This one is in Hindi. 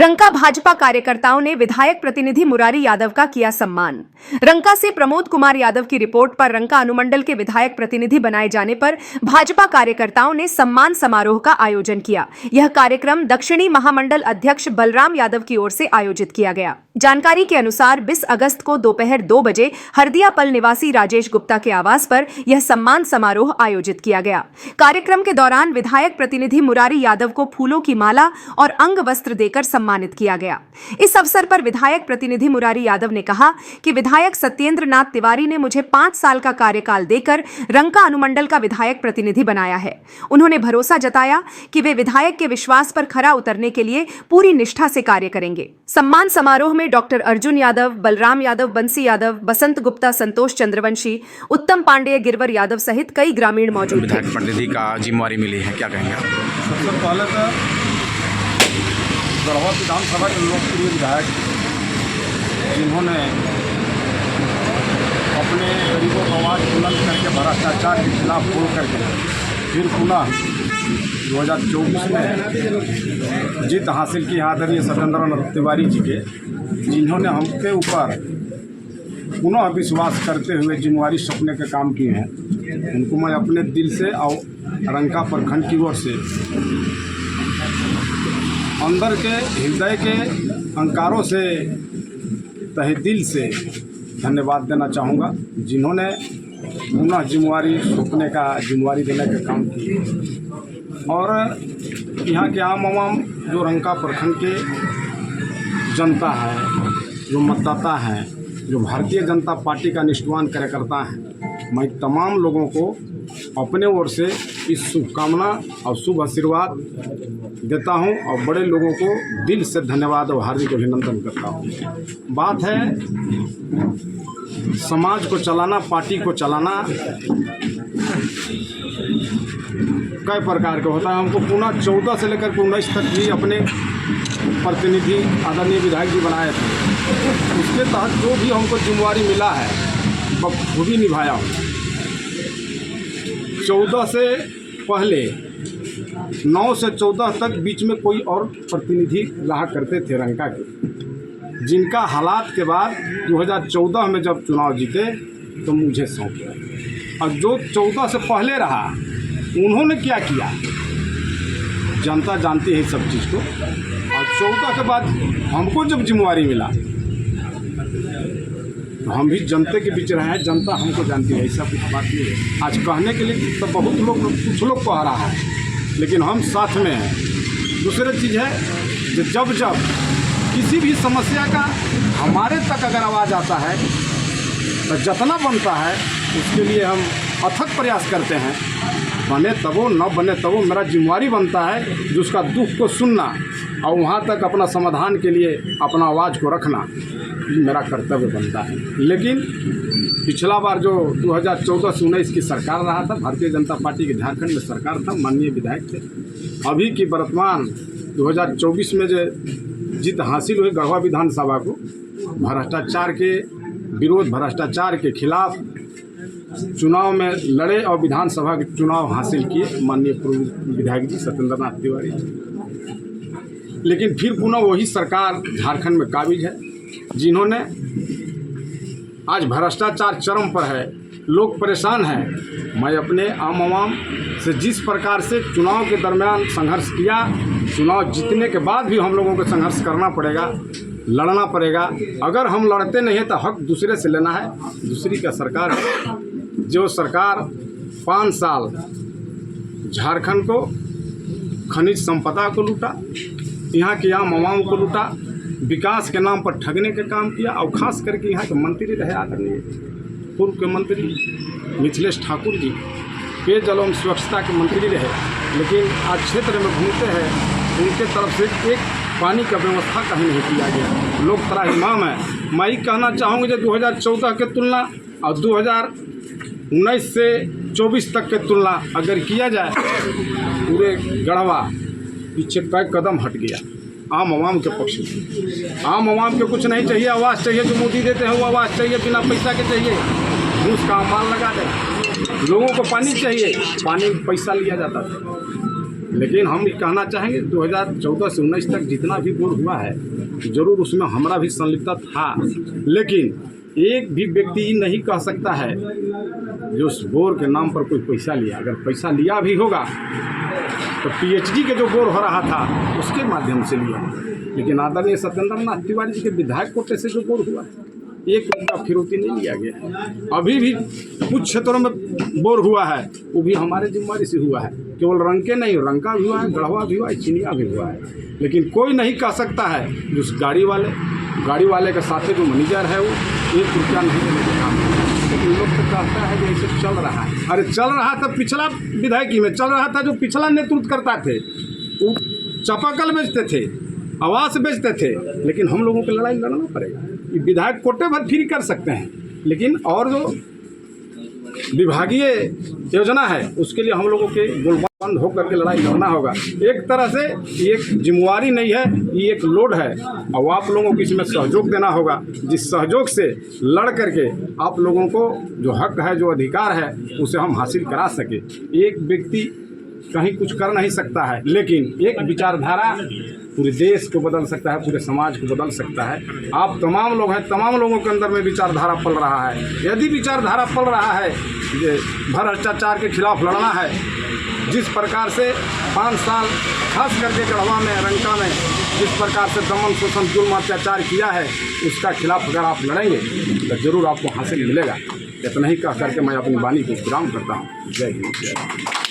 रंका भाजपा कार्यकर्ताओं ने विधायक प्रतिनिधि मुरारी यादव का किया सम्मान। रंका से प्रमोद कुमार यादव की रिपोर्ट पर रंका अनुमंडल के विधायक प्रतिनिधि बनाए जाने पर भाजपा कार्यकर्ताओं ने सम्मान समारोह का आयोजन किया। यह कार्यक्रम दक्षिणी महामंडल अध्यक्ष बलराम यादव की ओर से आयोजित किया गया। जानकारी के अनुसार 20 अगस्त को दोपहर 2 बजे हरदियापल निवासी राजेश गुप्ता के आवास पर यह सम्मान समारोह आयोजित किया गया। कार्यक्रम के दौरान विधायक प्रतिनिधि मुरारी यादव को फूलों की माला और अंग वस्त्र देकर सम्मानित किया गया। इस अवसर पर विधायक प्रतिनिधि मुरारी यादव ने कहा कि विधायक सत्येंद्र नाथ तिवारी ने मुझे 5 साल का कार्यकाल देकर रंका अनुमंडल का विधायक प्रतिनिधि बनाया है। उन्होंने भरोसा जताया कि वे विधायक के विश्वास पर खरा उतरने के लिए पूरी निष्ठा से कार्य करेंगे। सम्मान समारोह में डॉक्टर अर्जुन यादव, बलराम यादव, बंसी यादव, बसंत गुप्ता, संतोष चंद्रवंशी, उत्तम पांडेय, गिरवर यादव सहित कई ग्रामीण मौजूद थे। विधायक प्रतिनिधि का जिम्मेवारी मिली है, क्या कहेंगे? सबसे पहले तो गढ़वा विधानसभा के लोकप्रिय विधायक जिन्होंने अपने गरीबों को आवाज़ बुलंद करके भ्रष्टाचार के खिलाफ बोल करके फिर पुनः 2024 में जीत हासिल की आदरणीय सत्येंद्र नाथ तिवारी जी के, जिन्होंने हमके ऊपर पुनः विश्वास करते हुए जिम्मेवारी सौंपने के काम किए हैं, उनको मैं अपने दिल से और रंका प्रखंड की ओर से अंदर के हृदय के अंकारों से तहे दिल से धन्यवाद देना चाहूँगा, जिन्होंने पुनः जिम्मेवारी देने का काम किया। और यहाँ के आम जो रंका प्रखंड के जनता है, जो मतदाता हैं, जो भारतीय जनता पार्टी का निष्ठावान कार्यकर्ता हैं, मैं तमाम लोगों को अपने ओर से इस शुभकामना और शुभ आशीर्वाद देता हूं और बड़े लोगों को दिल से धन्यवाद और हार्दिक अभिनंदन करता हूं। बात है समाज को चलाना, पार्टी को चलाना कई प्रकार का होता है। हमको पुनः 14 से लेकर 19 तक भी अपने प्रतिनिधि आदरणीय विधायक जी बनाए थे। उसके तहत जो भी हमको जिम्मेवारी मिला है बखूबी निभाया हूँ। 14 से पहले 9 से 14 तक बीच में कोई और प्रतिनिधि रहा करते थे रंका के, जिनका हालात के बाद 2014 में जब चुनाव जीते तो मुझे सौंपा। और जो 14 से पहले रहा उन्होंने क्या किया जनता जानती है सब चीज़ को। और 14 के बाद हमको जब जिम्मेवारी मिला तो हम भी जनता के बीच रहे हैं, जनता हमको जानती है, ऐसा कुछ बात नहीं है। आज कहने के लिए तो बहुत लोग कुछ लोग कह रहा है, लेकिन हम साथ में हैं। दूसरी चीज़ है कि जब किसी भी समस्या का हमारे तक अगर आवाज़ आता है तो जितना बनता है उसके लिए हम अथक प्रयास करते हैं। बने तबो न बने तबो मेरा जिम्मेवारी बनता है जो उसका दुख को सुनना और वहाँ तक अपना समाधान के लिए अपना आवाज़ को रखना मेरा कर्तव्य बनता है। लेकिन पिछला बार जो 2014 से 19 की सरकार रहा था, भारतीय जनता पार्टी के झारखंड में सरकार था, माननीय विधायक थे। अभी की वर्तमान 2024 में जो जीत हासिल हुई गढ़वा विधानसभा को भ्रष्टाचार के विरोध, भ्रष्टाचार के खिलाफ चुनाव में लड़े और विधानसभा के चुनाव हासिल किए माननीय पूर्व विधायक जी सत्येंद्र नाथ तिवारी। लेकिन फिर पुनः वही सरकार झारखंड में काबिज है, जिन्होंने आज भ्रष्टाचार चरम पर है, लोग परेशान हैं। मैं अपने आम से जिस प्रकार से चुनाव के दरमियान संघर्ष किया, चुनाव जीतने के बाद भी हम लोगों को संघर्ष करना पड़ेगा, लड़ना पड़ेगा। अगर हम लड़ते नहीं हैं तो हक दूसरे से लेना है। दूसरी का सरकार है जो सरकार 5 साल झारखंड को खनिज संपदा को लूटा, यहाँ के आम आवाम को लूटा, विकास के नाम पर ठगने का काम किया। और खास करके यहाँ के मंत्री रहे आदरणीय पूर्व के मंत्री मिथिलेश ठाकुर जी, पेयजल एवं स्वच्छता के मंत्री रहे, लेकिन आज क्षेत्र में घूमते हैं उनके तरफ से एक पानी का व्यवस्था कहीं नहीं किया गया। लोग त्राहिमाम है। मैं ही कहना चाहूँगा जो 2014 के तुलना और 2019 से 24 तक के तुलना अगर किया जाए, पूरे गढ़वा पीछे कई कदम हट गया आम आवाम के पक्ष में। आम आवाम के कुछ नहीं चाहिए, आवाज़ चाहिए जो मोदी देते हैं वो आवाज़ चाहिए, बिना पैसा के चाहिए, घूस का माल लगा दे। लोगों को पानी चाहिए, पानी पैसा लिया जाता था। लेकिन हम ये कहना चाहेंगे 2014 से 19 तक जितना भी बोर हुआ है जरूर उसमें हमारा भी संलिप्तता था, लेकिन एक भी व्यक्ति ये नहीं कह सकता है जो उस बोर के नाम पर कोई पैसा लिया। अगर पैसा लिया भी होगा तो पीएचडी के जो बोर हो रहा था उसके माध्यम से लिया, लेकिन आदरणीय सत्येंद्र नाथ तिवारी जी के विधायक कोटे से जो बोर हुआ है एक रुपया फिरौती नहीं लिया गया। अभी भी कुछ क्षेत्रों में बोर हुआ है वो भी हमारे जिम्मेदारी से हुआ है, केवल रंके नहीं, रंका भी हुआ है, गढ़वा भी हुआ है, चिनिया भी हुआ है, लेकिन कोई नहीं कह सकता है जो उस गाड़ी वाले के साथ जो मैनेजर है वो 1 रुपया नहीं देगा। लेकिन लोग तो कहता है कि ऐसे चल रहा है। अरे चल रहा था पिछला विधायकी में चल रहा था, जो पिछला नेतृत्व करता थे वो चापाकल बेचते थे, आवास बेचते थे, लेकिन हम लोगों को लड़ाई लड़ना पड़ेगा। ये विधायक कोटे भर फ्री कर सकते हैं, लेकिन और जो विभागीय योजना है उसके लिए हम लोगों के गोलबंद होकर के लड़ाई लड़ना होगा। एक तरह से ये एक जिम्मेवारी नहीं है, ये एक लोड है और आप लोगों को इसमें सहयोग देना होगा, जिस सहयोग से लड़ करके आप लोगों को जो हक है, जो अधिकार है उसे हम हासिल करा सके। एक व्यक्ति कहीं कुछ कर नहीं सकता है, लेकिन एक विचारधारा पूरे देश को बदल सकता है, पूरे समाज को बदल सकता है। आप तमाम लोग हैं, तमाम लोगों के अंदर में विचारधारा पल रहा है। यदि विचारधारा पल रहा है ये भ्रष्टाचार के खिलाफ लड़ना है, जिस प्रकार से 5 साल खास करके गढ़वा में, रंका में जिस प्रकार से दमन, शोषण, जुल्म, अत्याचार किया है उसका खिलाफ अगर आप लड़ेंगे तो ज़रूर आपको हासिल मिलेगा। इतना ही कह करके मैं अपनी वाणी को विराम करता हूँ। जय हिंद।